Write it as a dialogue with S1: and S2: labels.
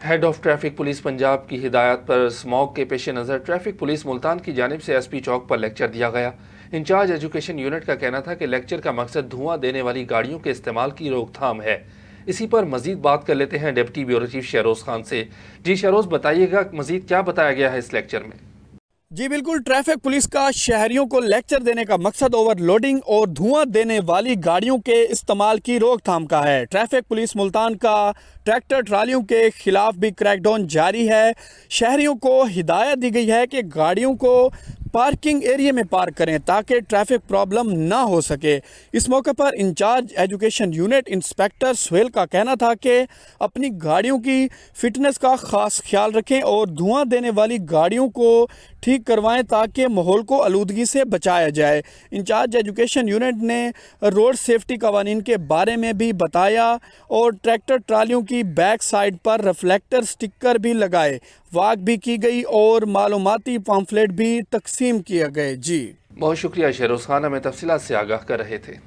S1: Head of traffic police Punjab کی ہدایت پر smog کے پیش نظر ٹریفک پولیس ملتان کی جانب سے ایس پی چوک پر لیکچر دیا گیا۔ انچارج ایجوکیشن یونٹ کا کہنا تھا کہ لیکچر کا مقصد دھواں دینے والی گاڑیوں کے استعمال کی روک تھام ہے۔ اسی پر مزید بات کر لیتے ہیں deputy bureau chief Shahroz Khan سے۔ جی شہروز، بتائیے گا مزید کیا بتایا گیا ہے اس لیکچر میں؟
S2: جی بالکل، ٹریفک پولیس کا شہریوں کو لیکچر دینے کا مقصد اوور لوڈنگ اور دھواں دینے والی گاڑیوں کے استعمال کی روک تھام کا ہے۔ ٹریفک پولیس ملتان کا ٹریکٹر ٹرالیوں کے خلاف بھی کریک ڈاؤن جاری ہے۔ شہریوں کو ہدایت دی گئی ہے کہ گاڑیوں کو پارکنگ ایریا میں پارک کریں تاکہ ٹریفک پرابلم نہ ہو سکے۔ اس موقع پر in charge education unit inspector Suhail کا کہنا تھا کہ اپنی گاڑیوں کی فٹنس کا خاص خیال رکھیں اور دھواں دینے والی گاڑیوں کو ٹھیک کروائیں تاکہ ماحول کو آلودگی سے بچایا جائے۔ انچارج ایجوکیشن یونٹ نے روڈ سیفٹی قوانین کے بارے میں بھی بتایا اور ٹریکٹر ٹرالیوں کی بیک سائیڈ پر ریفلیکٹر سٹکر بھی لگائے، واک بھی کی گئی اور معلوماتی پامفلیٹ بھی تقسیم کیے گئے۔ جی
S1: بہت شکریہ شہروز خان، ہمیں تفصیلات سے آگاہ کر رہے تھے۔